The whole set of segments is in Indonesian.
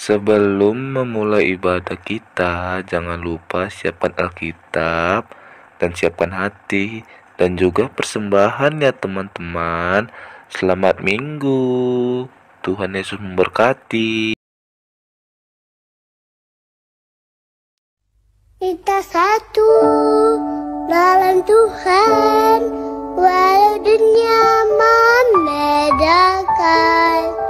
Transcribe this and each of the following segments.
Sebelum memulai ibadah kita, jangan lupa siapkan Alkitab dan siapkan hati dan juga persembahan ya teman-teman. Selamat Minggu. Tuhan Yesus memberkati. Kita satu dalam Tuhan, walau dunia membedakan.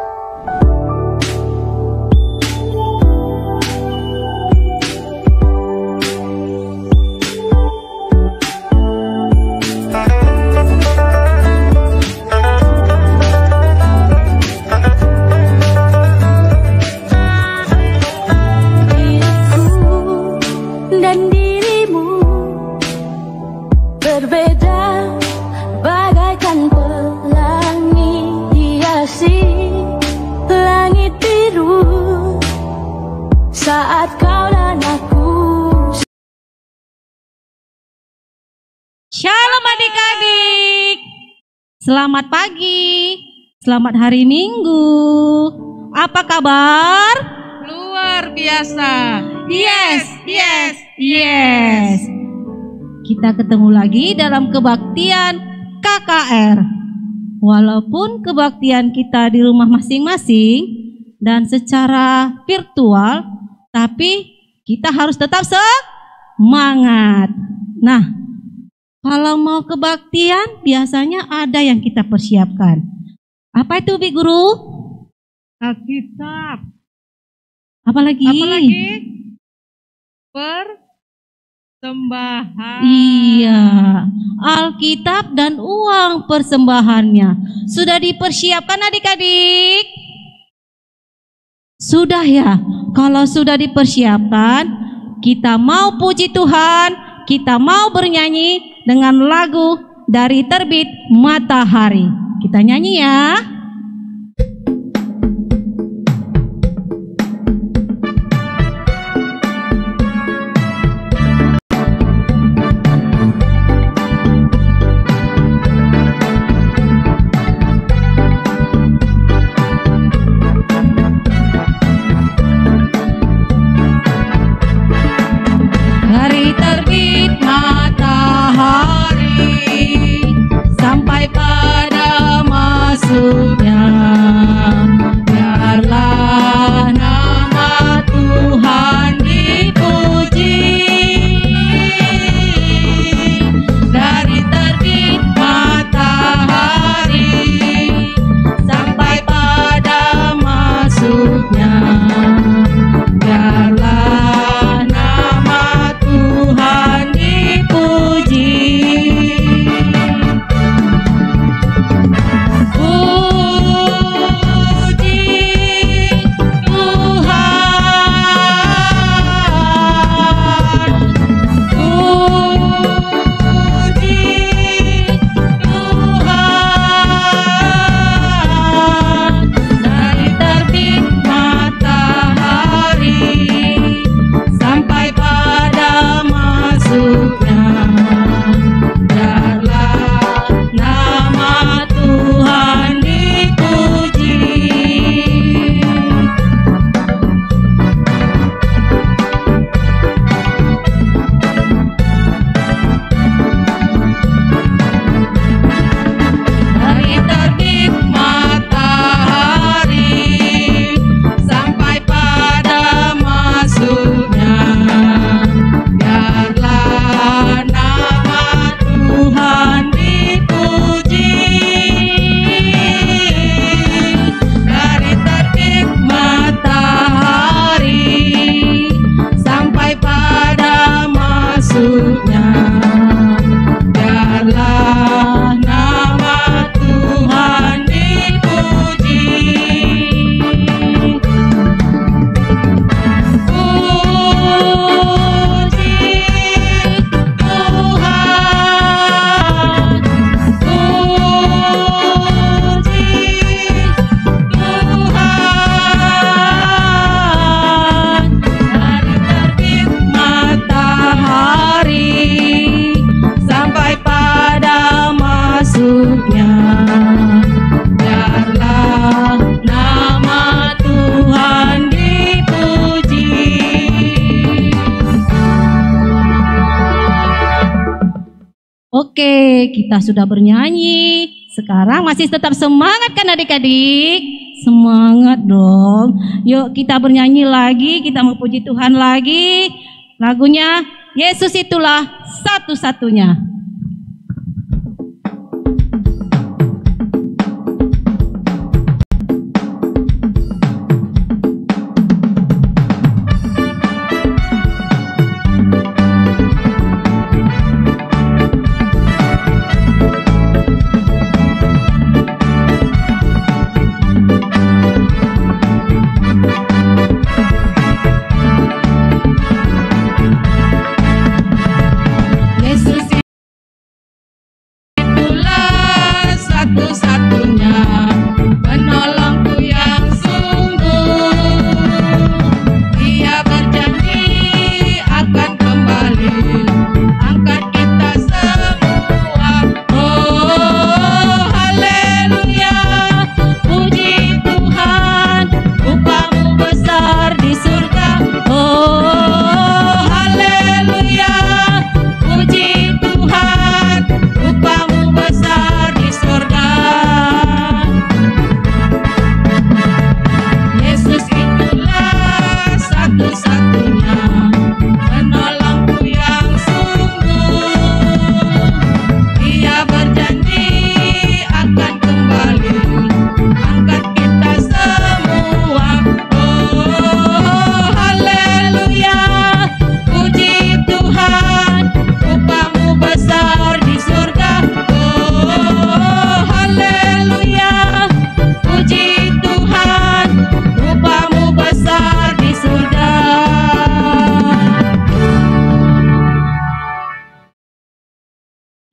Dan dirimu berbeda bagaikan pelangi hiasi langit biru saat kau dan aku. Shalom adik-adik, selamat pagi, selamat hari Minggu. Apa kabar? Luar biasa. Yes. Kita ketemu lagi dalam kebaktian KKR. Walaupun kebaktian kita di rumah masing-masing dan secara virtual, tapi kita harus tetap semangat. Nah, kalau mau kebaktian biasanya ada yang kita persiapkan. Apa itu, Bi Guru? Alkitab. Apalagi? Persembahan. Iya, Alkitab dan uang persembahannya sudah dipersiapkan adik-adik? Sudah ya. Kalau sudah dipersiapkan, kita mau puji Tuhan, kita mau bernyanyi dengan lagu dari Terbit Matahari. Kita nyanyi ya. Dari terbit matahari sampai pada masuk Oke, kita sudah bernyanyi. Sekarang masih tetap semangat kan adik-adik? Semangat dong. Yuk kita bernyanyi lagi, kita mau puji Tuhan lagi. Lagunya Yesus itulah satu-satunya.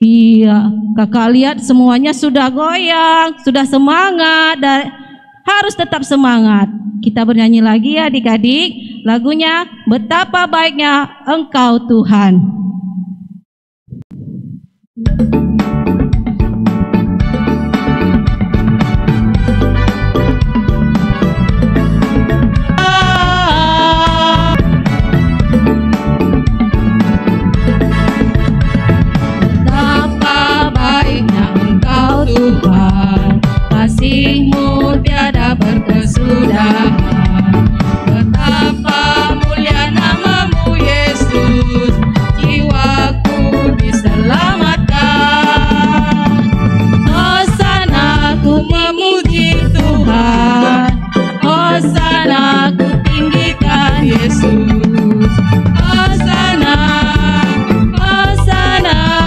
Iya, kakak lihat semuanya sudah goyang, sudah semangat, dan harus tetap semangat. Kita bernyanyi lagi ya adik-adik, lagunya Betapa Baiknya Engkau Tuhan. Tuhan, kasih-Mu tiada berkesudahan. Betapa mulia nama-Mu Yesus, jiwaku diselamatkan. Hosana ku memuji Tuhan, Hosana ku tinggikan Yesus. Hosana, Hosana,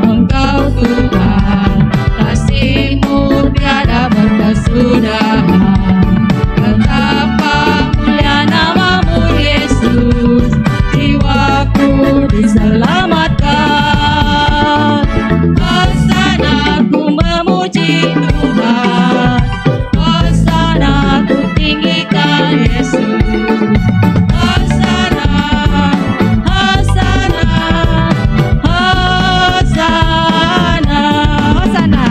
Engkau Tuhan, kasih-Mu tiada berkesudahan. Betapa mulia nama-Mu Yesus, jiwaku diselamatkan. Hosana ku memuji Tuhan, Hosana ku tinggikan Yesus. Hosana, Hosana, Hosana, Hosana,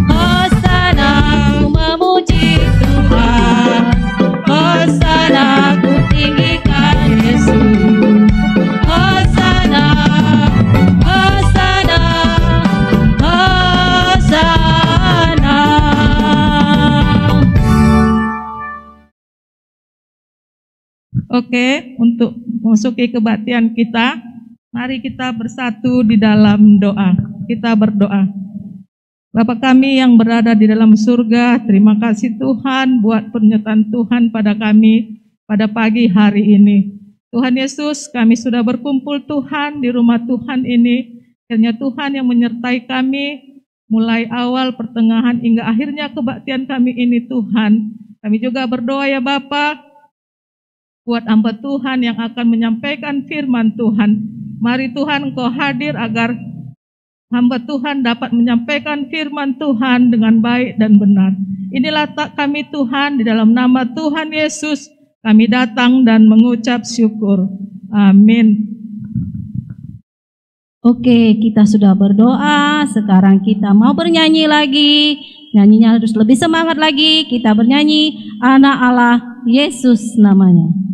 Hosana ku memuji Tuhan, Hosana ku tinggikan Yesus. Hosana, Hosana, Hosana. Oke, untuk memasuki kebaktian kita, mari kita bersatu di dalam doa. Kita berdoa. Bapa kami yang berada di dalam surga, terima kasih Tuhan buat penyertaan Tuhan pada kami pada pagi hari ini. Tuhan Yesus, kami sudah berkumpul Tuhan di rumah Tuhan ini. Kiranya Tuhan yang menyertai kami mulai awal, pertengahan, hingga akhirnya kebaktian kami ini Tuhan. Kami juga berdoa ya Bapa, buat hamba Tuhan yang akan menyampaikan firman Tuhan. Mari Tuhan Engkau hadir agar hamba Tuhan dapat menyampaikan firman Tuhan dengan baik dan benar. Inilah tak kami Tuhan, di dalam nama Tuhan Yesus kami datang dan mengucap syukur. Amin. Oke, kita sudah berdoa. Sekarang kita mau bernyanyi lagi. Nyanyinya harus lebih semangat lagi. Kita bernyanyi Anak Allah, Yesus namanya.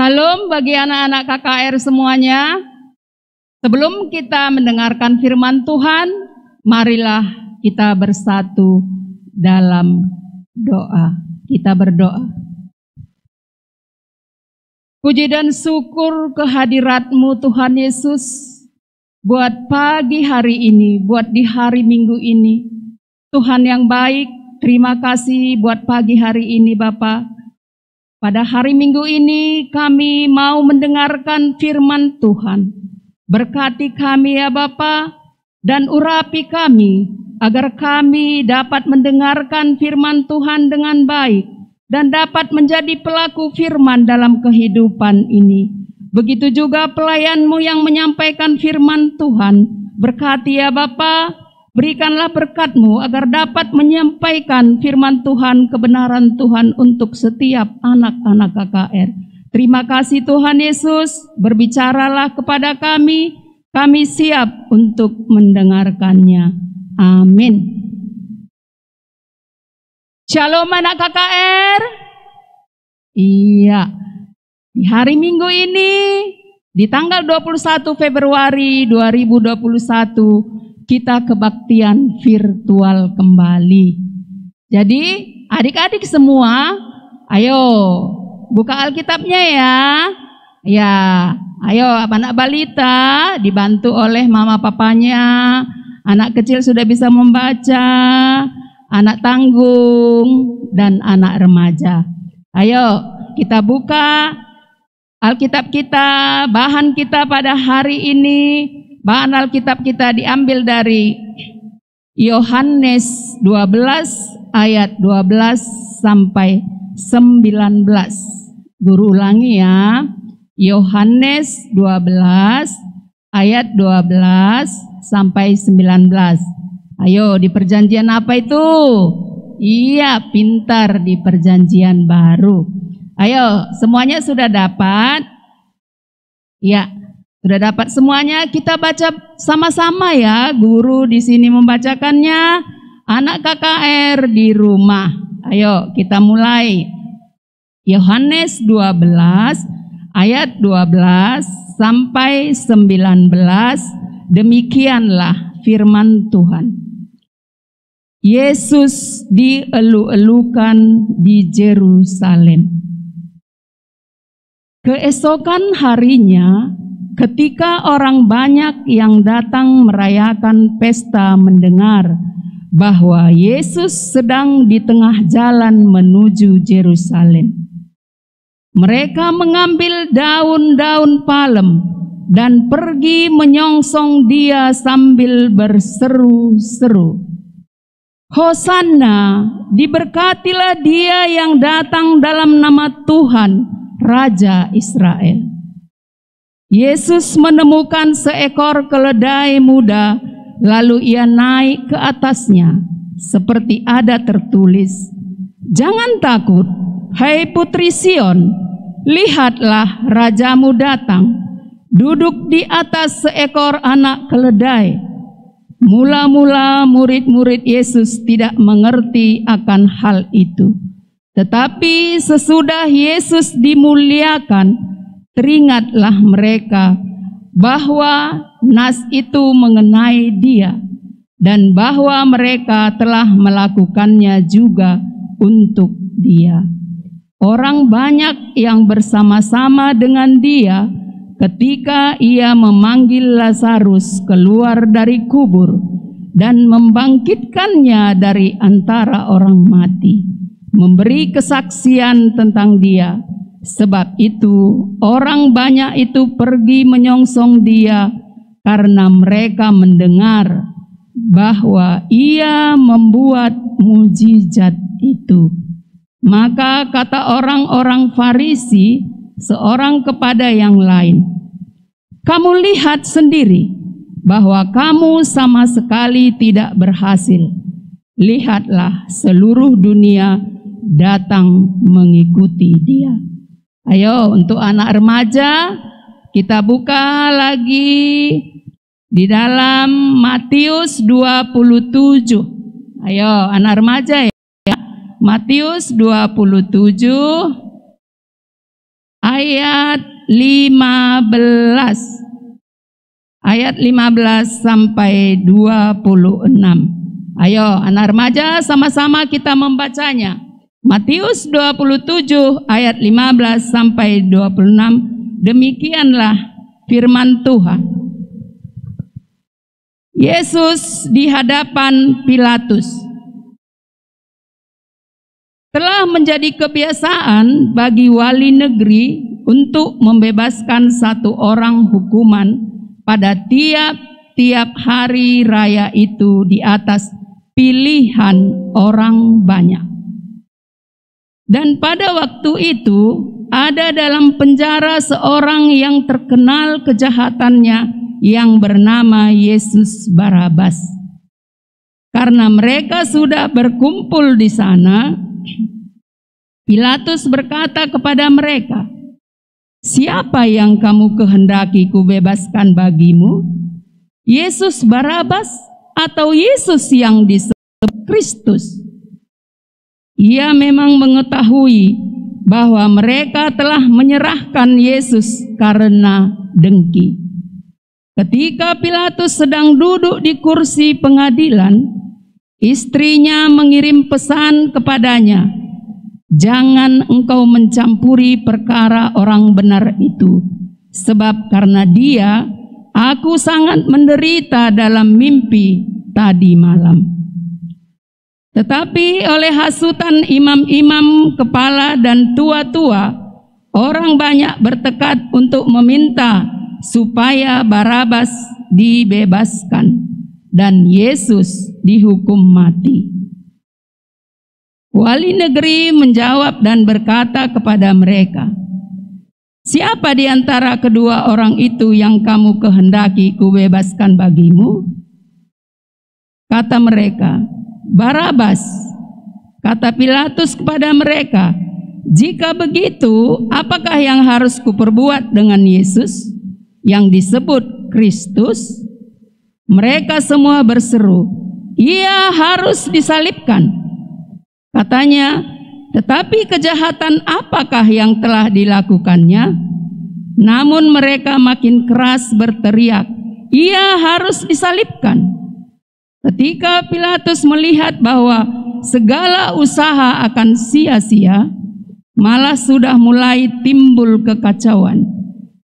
Salam bagi anak-anak KKR semuanya. Sebelum kita mendengarkan firman Tuhan, marilah kita bersatu dalam doa. Kita berdoa. Puji dan syukur kehadirat-Mu Tuhan Yesus, buat pagi hari ini, buat di hari Minggu ini. Tuhan yang baik, terima kasih buat pagi hari ini Bapa. Pada hari Minggu ini kami mau mendengarkan firman Tuhan. Berkati kami ya Bapa, dan urapi kami, agar kami dapat mendengarkan firman Tuhan dengan baik, dan dapat menjadi pelaku firman dalam kehidupan ini. Begitu juga pelayan-Mu yang menyampaikan firman Tuhan. Berkati ya Bapa, berikanlah berkat-Mu agar dapat menyampaikan firman Tuhan, kebenaran Tuhan untuk setiap anak-anak KKR. Terima kasih Tuhan Yesus, berbicaralah kepada kami siap untuk mendengarkannya. Amin. Shalom anak KKR. Iya, di hari Minggu ini, di tanggal 21 Februari 2021, kita kebaktian virtual kembali. Jadi adik-adik semua, ayo buka Alkitabnya ya. Ya, ayo anak balita dibantu oleh mama papanya. Anak kecil sudah bisa membaca, anak tanggung dan anak remaja. Ayo kita buka Alkitab kita, bahan kita pada hari ini. Bahan Alkitab kita diambil dari Yohanes 12 ayat 12 sampai 19. Guru ulangi ya. Yohanes 12 ayat 12 sampai 19. Ayo, di perjanjian apa itu? Iya, pintar, di perjanjian baru. Ayo, semuanya sudah dapat? Ya, sudah dapat semuanya. Kita baca sama-sama ya. Guru di sini membacakannya, anak KKR di rumah. Ayo, kita mulai. Yohanes 12 ayat 12 sampai 19. Demikianlah firman Tuhan. Yesus dielu-elukan di Yerusalem. Keesokan harinya, ketika orang banyak yang datang merayakan pesta mendengar bahwa Yesus sedang di tengah jalan menuju Yerusalem, mereka mengambil daun-daun palem dan pergi menyongsong dia sambil berseru-seru, Hosanna, diberkatilah dia yang datang dalam nama Tuhan, Raja Israel. Yesus menemukan seekor keledai muda, lalu ia naik ke atasnya, seperti ada tertulis, Jangan takut, hai putri Sion, lihatlah rajamu datang, duduk di atas seekor anak keledai. Mula-mula murid-murid Yesus tidak mengerti akan hal itu. Tetapi sesudah Yesus dimuliakan, teringatlah mereka bahwa nas itu mengenai dia, dan bahwa mereka telah melakukannya juga untuk dia. Orang banyak yang bersama-sama dengan dia ketika ia memanggil Lazarus keluar dari kubur dan membangkitkannya dari antara orang mati, memberi kesaksian tentang dia. Sebab itu orang banyak itu pergi menyongsong dia karena mereka mendengar bahwa ia membuat mujizat itu. Maka kata orang-orang Farisi seorang kepada yang lain, kamu lihat sendiri bahwa kamu sama sekali tidak berhasil. Lihatlah, seluruh dunia datang mengikuti dia. Ayo, untuk anak remaja kita buka lagi di dalam Matius 27. Ayo, anak remaja ya. Matius 27 ayat 15. Ayat 15 sampai 26. Ayo anak remaja sama-sama kita membacanya. Matius 27 ayat 15 sampai 26. Demikianlah firman Tuhan. Yesus di hadapan Pilatus. Telah menjadi kebiasaan bagi wali negeri untuk membebaskan satu orang hukuman pada tiap-tiap hari raya itu di atas pilihan orang banyak. Dan pada waktu itu ada dalam penjara seorang yang terkenal kejahatannya yang bernama Yesus Barabas. Karena mereka sudah berkumpul di sana, Pilatus berkata kepada mereka, siapa yang kamu kehendaki kubebaskan bagimu? Yesus Barabas atau Yesus yang disebut Kristus? Ia memang mengetahui bahwa mereka telah menyerahkan Yesus karena dengki. Ketika Pilatus sedang duduk di kursi pengadilan, istrinya mengirim pesan kepadanya, jangan engkau mencampuri perkara orang benar itu, sebab karena dia, aku sangat menderita dalam mimpi tadi malam. Tetapi oleh hasutan imam-imam kepala dan tua-tua, orang banyak bertekad untuk meminta supaya Barabas dibebaskan. dan Yesus dihukum mati. Wali negeri menjawab dan berkata kepada mereka, "Siapa di antara kedua orang itu yang kamu kehendaki kubebaskan bagimu?" Kata mereka, "Barabas." Kata Pilatus kepada mereka, "Jika begitu, apakah yang harus kuperbuat dengan Yesus yang disebut Kristus?" Mereka semua berseru, "Ia harus disalibkan." Katanya, "Tetapi kejahatan apakah yang telah dilakukannya?" Namun mereka makin keras berteriak, "Ia harus disalibkan." Ketika Pilatus melihat bahwa segala usaha akan sia-sia, malah sudah mulai timbul kekacauan,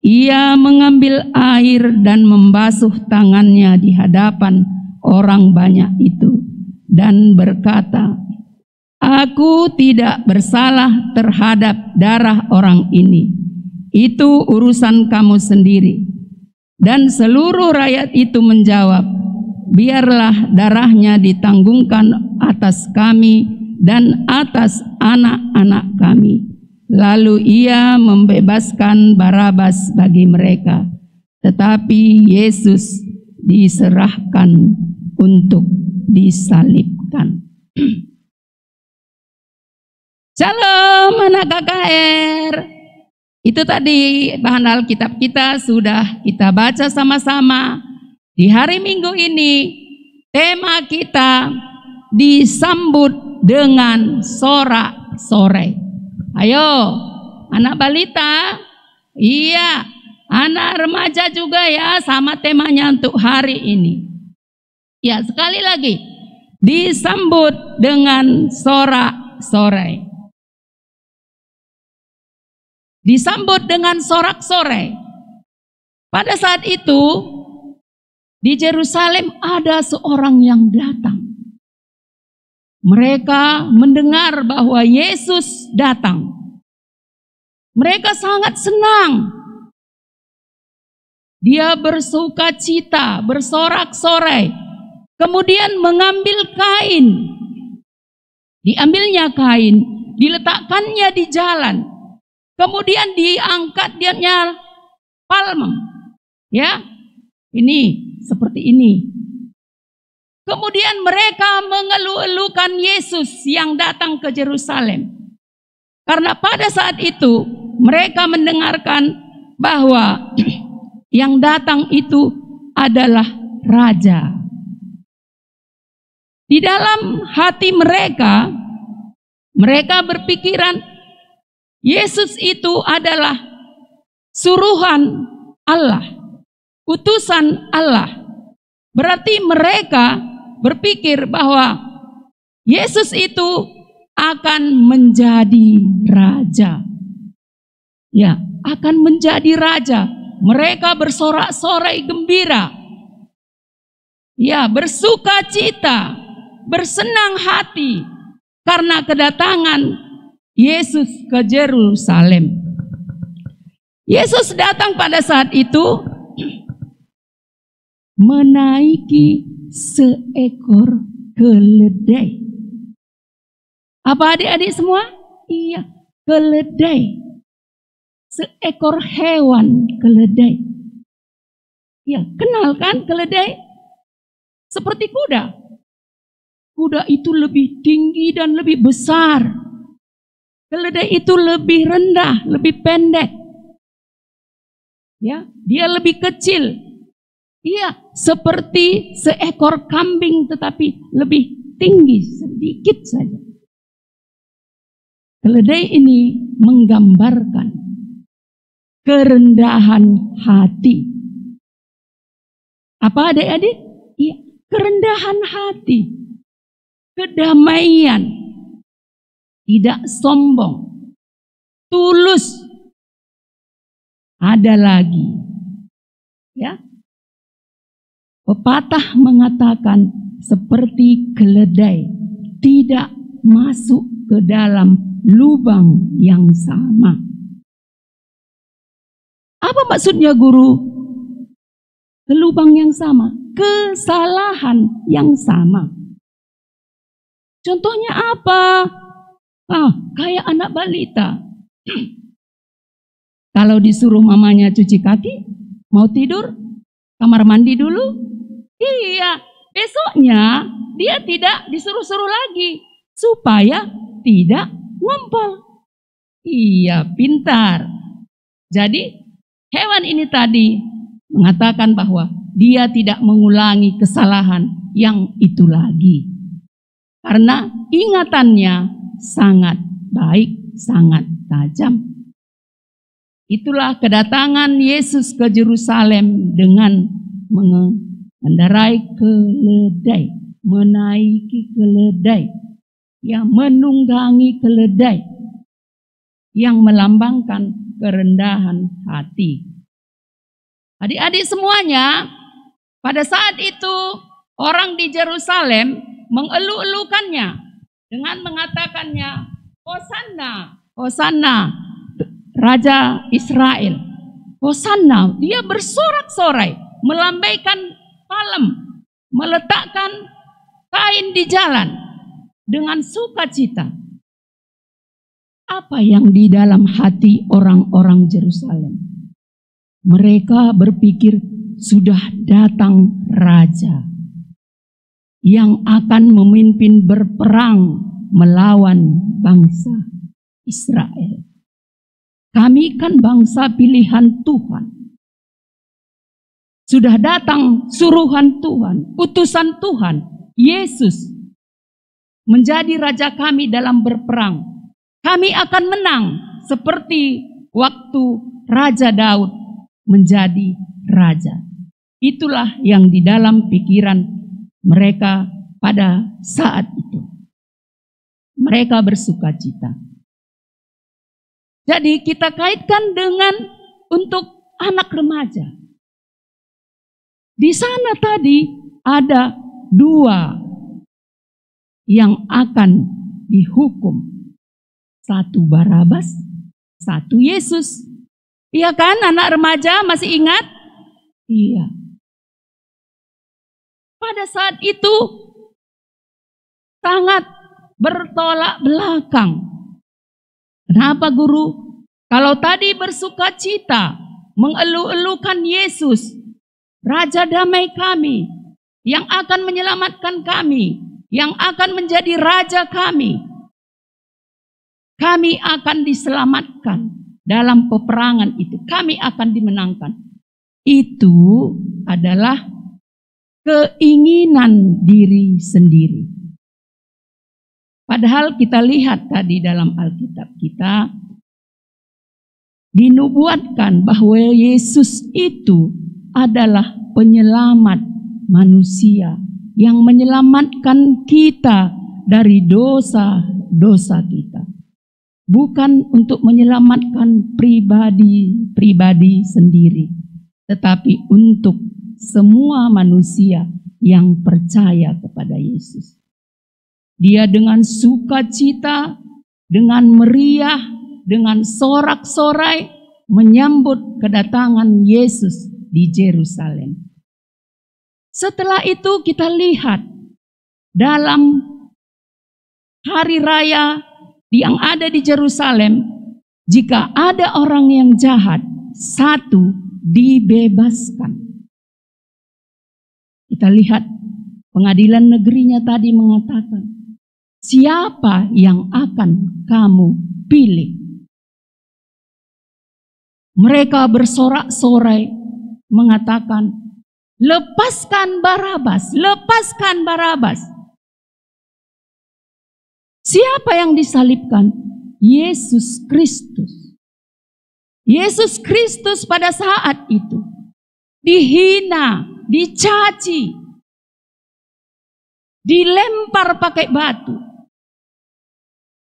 ia mengambil air dan membasuh tangannya di hadapan orang banyak itu dan berkata, "Aku tidak bersalah terhadap darah orang ini. Itu urusan kamu sendiri." Dan seluruh rakyat itu menjawab, "Biarlah darahnya ditanggungkan atas kami dan atas anak-anak kami." Lalu ia membebaskan Barabas bagi mereka, tetapi Yesus diserahkan untuk disalibkan. Shalom anak KKR. Itu tadi bahan Alkitab kita sudah kita baca sama-sama. Di hari Minggu ini tema kita disambut dengan sorak-sorai. Ayo anak balita, iya anak remaja juga ya, sama temanya untuk hari ini. Ya, sekali lagi disambut dengan sorak-sorai. Disambut dengan sorak-sorai. Pada saat itu di Yerusalem ada seorang yang datang. Mereka mendengar bahwa Yesus datang. Mereka sangat senang. Dia bersuka cita, bersorak-sorai. Kemudian mengambil kain. Diambilnya kain, diletakkannya di jalan. Kemudian diangkat dianya palem. Ya, ini seperti ini. Kemudian mereka mengeluh-elukan Yesus yang datang ke Yerusalem. Karena pada saat itu mereka mendengarkan bahwa yang datang itu adalah raja. Di dalam hati mereka, mereka berpikiran Yesus itu adalah suruhan Allah, utusan Allah. Berarti mereka berpikir bahwa Yesus itu akan menjadi raja. Ya, akan menjadi raja. Mereka bersorak-sorai gembira. Ya, bersuka cita, bersenang hati karena kedatangan Yesus ke Yerusalem. Yesus datang pada saat itu menaiki seekor keledai. Apa adik-adik semua? Iya, keledai. Seekor hewan keledai. Ya, kenal kan keledai? Seperti kuda. Kuda itu lebih tinggi dan lebih besar. Keledai itu lebih rendah, lebih pendek. Ya, dia lebih kecil. Iya, seperti seekor kambing tetapi lebih tinggi sedikit saja. Keledai ini menggambarkan kerendahan hati. Apa adik-adik? Iya, kerendahan hati. Kedamaian. Tidak sombong, tulus. Ada lagi, ya. Pepatah mengatakan seperti keledai tidak masuk ke dalam lubang yang sama. Apa maksudnya guru? ke lubang yang sama, kesalahan yang sama. Contohnya apa? Kayak anak balita. Kalau disuruh mamanya cuci kaki, mau tidur, kamar mandi dulu. Iya, besoknya dia tidak disuruh-suruh lagi supaya tidak ngompol. Iya, pintar. Jadi hewan ini tadi mengatakan bahwa dia tidak mengulangi kesalahan yang itu lagi. Karena ingatannya sangat baik, sangat tajam. Itulah kedatangan Yesus ke Yerusalem dengan mengendarai keledai, menaiki keledai, yang menunggangi keledai, yang melambangkan kerendahan hati. Adik-adik semuanya, pada saat itu orang di Yerusalem mengeluh-elukannya dengan mengatakannya, Hosanna, Hosanna, Raja Israel. Hosanna, dia bersorak-sorai, melambaikan palem, meletakkan kain di jalan dengan sukacita. Apa yang di dalam hati orang-orang Yerusalem? Mereka berpikir sudah datang raja yang akan memimpin berperang melawan bangsa Israel. Kami kan bangsa pilihan Tuhan. Sudah datang suruhan Tuhan, utusan Tuhan, Yesus menjadi raja kami dalam berperang. Kami akan menang seperti waktu Raja Daud menjadi raja. Itulah yang di dalam pikiran mereka pada saat itu. Mereka bersukacita. Jadi kita kaitkan dengan untuk anak remaja. Di sana tadi ada dua yang akan dihukum. Satu Barabas, satu Yesus. Iya kan anak remaja masih ingat? Iya. Pada saat itu sangat bertolak belakang. Kenapa guru? Kalau tadi bersukacita mengeluh-elukan Yesus, Raja damai kami, yang akan menyelamatkan kami, yang akan menjadi raja kami. Kami akan diselamatkan dalam peperangan itu. Kami akan dimenangkan. Itu adalah keinginan diri sendiri. Padahal kita lihat tadi dalam Alkitab kita dinubuatkan bahwa Yesus itu adalah penyelamat manusia yang menyelamatkan kita dari dosa-dosa kita. Bukan untuk menyelamatkan pribadi sendiri, tetapi untuk semua manusia yang percaya kepada Yesus. Dia dengan sukacita, dengan meriah, dengan sorak-sorai menyambut kedatangan Yesus di Yerusalem. Setelah itu kita lihat dalam hari raya yang ada di Yerusalem, jika ada orang yang jahat, satu dibebaskan. Kita lihat pengadilan negerinya tadi mengatakan, siapa yang akan kamu pilih? Mereka bersorak-sorai mengatakan, lepaskan Barabas, lepaskan Barabas. Siapa yang disalibkan? Yesus Kristus. Yesus Kristus pada saat itu dihina, dicaci, dilempar pakai batu.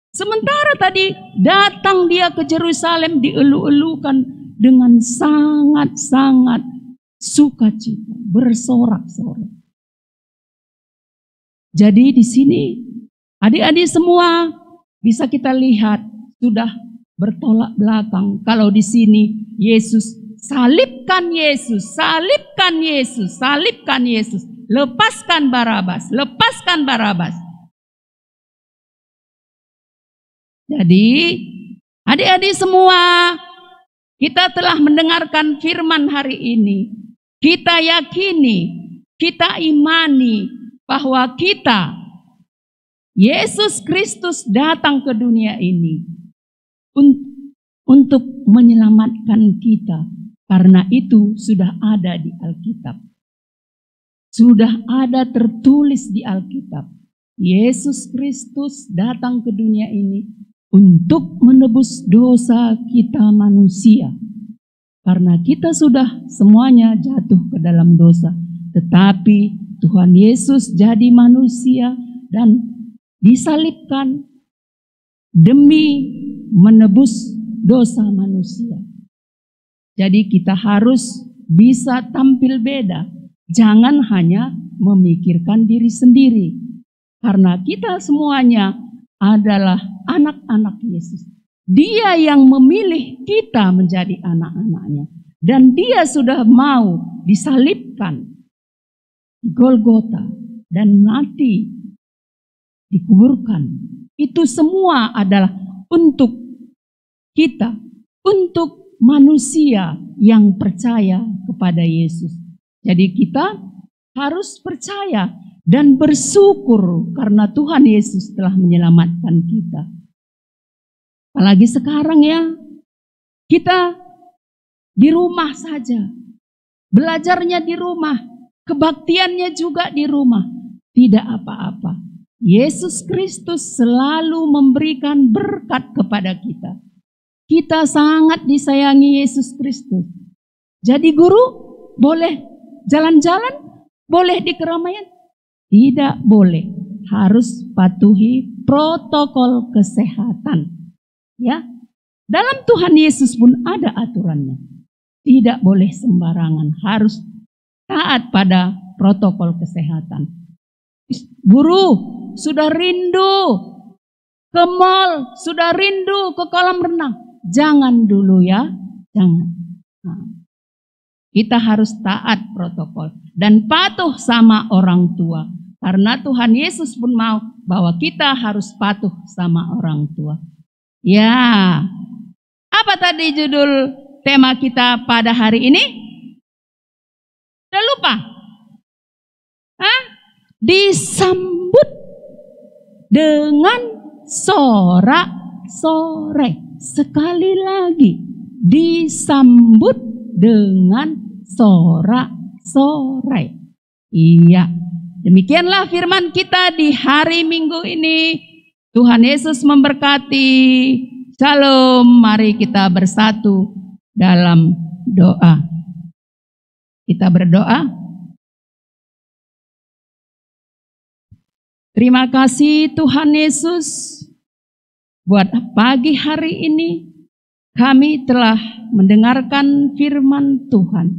Sementara tadi datang dia ke Yerusalem dielu-elukan dengan sangat-sangat sukacita, bersorak-sorai. Jadi di sini adik-adik semua bisa kita lihat sudah bertolak belakang. Kalau di sini Yesus Salibkan Yesus, salibkan Yesus, salibkan Yesus. Lepaskan Barabas, lepaskan Barabas. Jadi, adik-adik semua, kita telah mendengarkan firman hari ini. Kita yakini, kita imani bahwa Yesus Kristus datang ke dunia ini untuk menyelamatkan kita. Karena itu sudah ada di Alkitab. Sudah ada tertulis di Alkitab. Yesus Kristus datang ke dunia ini untuk menebus dosa kita manusia. Karena kita sudah semuanya jatuh ke dalam dosa. Tetapi Tuhan Yesus jadi manusia dan disalibkan demi menebus dosa manusia. Jadi kita harus bisa tampil beda. Jangan hanya memikirkan diri sendiri. Karena kita semuanya adalah anak-anak Yesus. Dia yang memilih kita menjadi anak-anaknya. Dan dia sudah mau disalibkan di Golgota dan mati, dikuburkan. Itu semua adalah untuk kita, untuk manusia yang percaya kepada Yesus. Jadi kita harus percaya dan bersyukur karena Tuhan Yesus telah menyelamatkan kita. Apalagi sekarang ya, kita di rumah saja. Belajarnya di rumah, kebaktiannya juga di rumah. Tidak apa-apa. Yesus Kristus selalu memberikan berkat kepada kita. Kita sangat disayangi Yesus Kristus. Jadi guru boleh jalan-jalan, boleh di keramaian? Tidak boleh. Harus patuhi protokol kesehatan. Ya, dalam Tuhan Yesus pun ada aturannya. Tidak boleh sembarangan, harus taat pada protokol kesehatan. Guru sudah rindu ke mall, sudah rindu ke kolam renang. Jangan dulu ya, jangan. Nah, kita harus taat protokol dan patuh sama orang tua. Karena Tuhan Yesus pun mau bahwa kita harus patuh sama orang tua. Ya, apa tadi judul tema kita pada hari ini? Udah lupa? Hah? Disambut dengan sorak-sorai. Sekali lagi, disambut dengan sorak-sorai. Iya, demikianlah firman kita di hari Minggu ini. Tuhan Yesus memberkati. Shalom, mari kita bersatu dalam doa. Kita berdoa. Terima kasih Tuhan Yesus. Buat pagi hari ini kami telah mendengarkan firman Tuhan.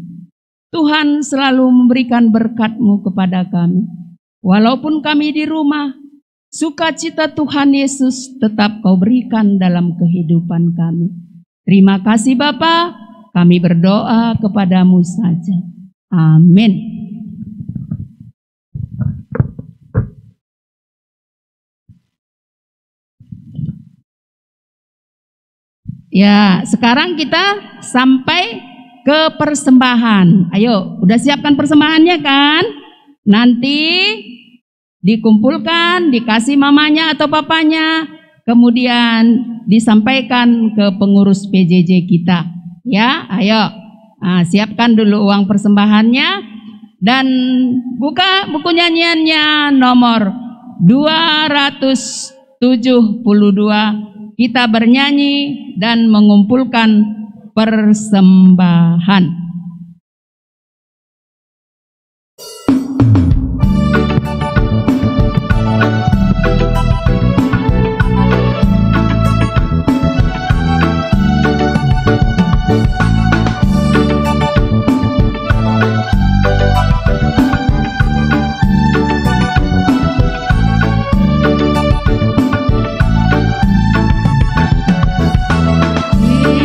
Tuhan selalu memberikan berkat-Mu kepada kami. Walaupun kami di rumah, sukacita Tuhan Yesus tetap Kau berikan dalam kehidupan kami. Terima kasih Bapa, kami berdoa kepadamu saja. Amin. Ya, sekarang kita sampai ke persembahan. Ayo, udah siapkan persembahannya kan? Nanti dikumpulkan, dikasih mamanya atau papanya, kemudian disampaikan ke pengurus PJJ kita. Ya, ayo. Nah, siapkan dulu uang persembahannya dan buka buku nyanyiannya nomor 272. Kita bernyanyi dan mengumpulkan persembahan.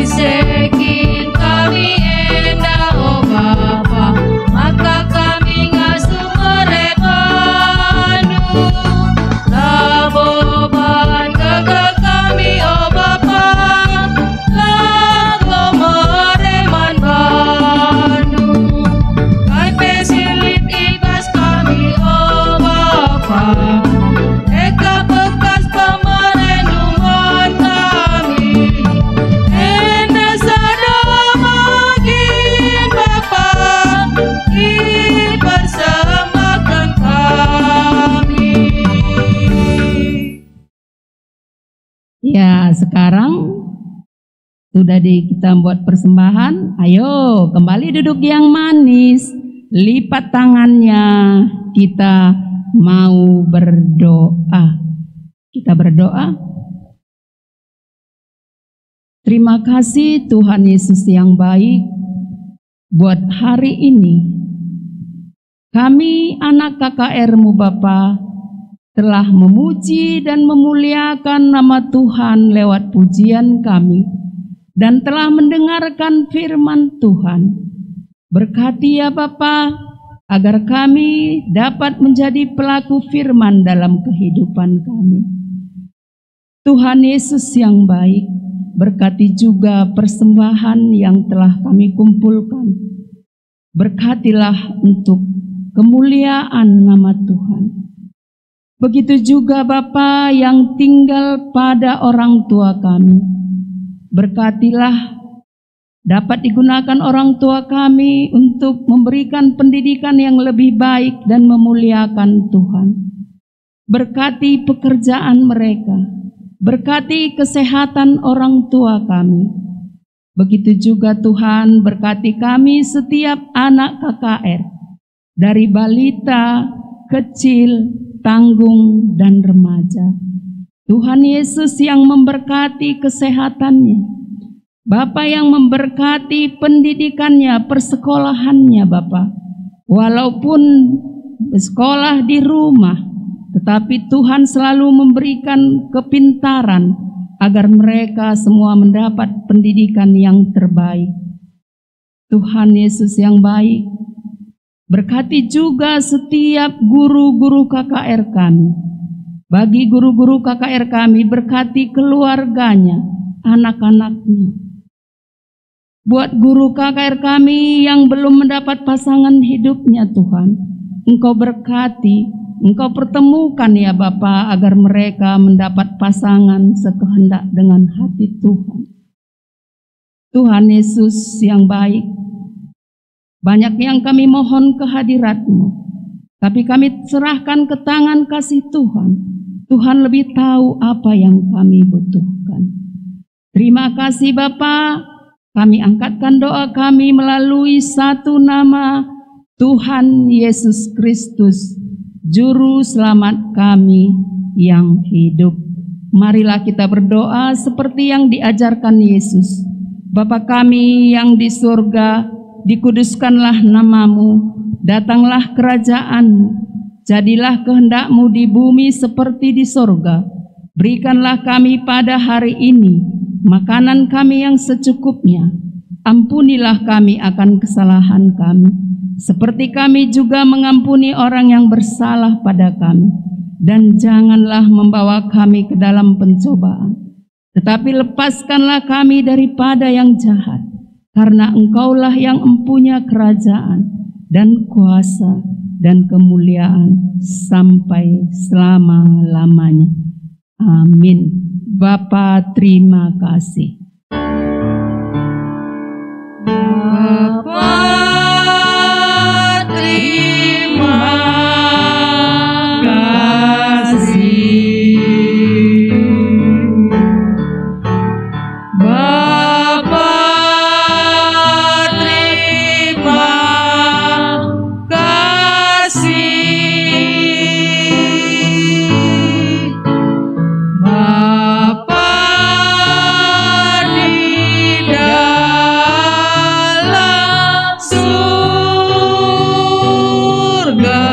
Disekin kami Ya, sekarang sudah kita buat persembahan. Ayo, kembali duduk yang manis. Lipat tangannya. Kita mau berdoa. Kita berdoa. Terima kasih Tuhan Yesus yang baik buat hari ini. Kami anak KKR-Mu Bapa telah memuji dan memuliakan nama Tuhan lewat pujian kami dan telah mendengarkan firman Tuhan. Berkati ya Bapa, agar kami dapat menjadi pelaku firman dalam kehidupan kami. Tuhan Yesus yang baik, berkati juga persembahan yang telah kami kumpulkan. Berkatilah untuk kemuliaan nama Tuhan. Begitu juga Bapa yang tinggal pada orang tua kami. Berkatilah dapat digunakan orang tua kami untuk memberikan pendidikan yang lebih baik dan memuliakan Tuhan. Berkati pekerjaan mereka, berkati kesehatan orang tua kami. Begitu juga Tuhan berkati kami setiap anak KKR, dari balita, kecil, tanggung, dan remaja. Tuhan Yesus yang memberkati kesehatannya, Bapa yang memberkati pendidikannya, persekolahannya Bapa. Walaupun sekolah di rumah, tetapi Tuhan selalu memberikan kepintaran agar mereka semua mendapat pendidikan yang terbaik. Tuhan Yesus yang baik, berkati juga setiap guru-guru KKR kami. Bagi guru-guru KKR kami, berkati keluarganya, anak-anaknya. Buat guru KKR kami yang belum mendapat pasangan hidupnya Tuhan, Engkau berkati, Engkau pertemukan ya Bapa, agar mereka mendapat pasangan sekehendak dengan hati Tuhan. Tuhan Yesus yang baik, banyak yang kami mohon kehadirat-Mu, tapi kami serahkan ke tangan kasih Tuhan. Tuhan lebih tahu apa yang kami butuhkan. Terima kasih Bapa, kami angkatkan doa kami melalui satu nama, Tuhan Yesus Kristus, Juru Selamat kami yang hidup. Marilah kita berdoa seperti yang diajarkan Yesus. Bapa kami yang di surga, dikuduskanlah nama-Mu, datanglah kerajaan-Mu, jadilah kehendak-Mu di bumi seperti di surga. Berikanlah kami pada hari ini makanan kami yang secukupnya. Ampunilah kami akan kesalahan kami, seperti kami juga mengampuni orang yang bersalah pada kami. Dan janganlah membawa kami ke dalam pencobaan, tetapi lepaskanlah kami daripada yang jahat. Karena Engkaulah yang empunya kerajaan dan kuasa dan kemuliaan sampai selama-lamanya. Amin. Bapa, terima kasih. Bapa, terima kasih. Bapa, terima kasih. Bapa di dalam surga,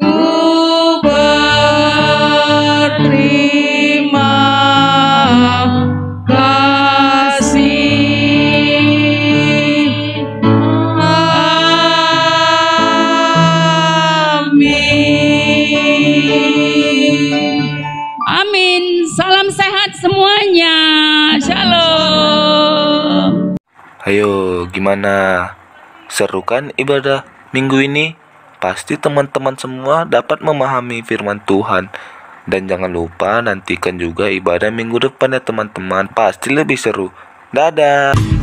ku berterima kasih. Amin. Amin. Salam sehat semuanya. Shalom. Ayo, gimana? Seru kan ibadah minggu ini? Pasti teman-teman semua dapat memahami firman Tuhan. Dan jangan lupa nantikan juga ibadah minggu depan ya teman-teman. Pasti lebih seru. Dadah.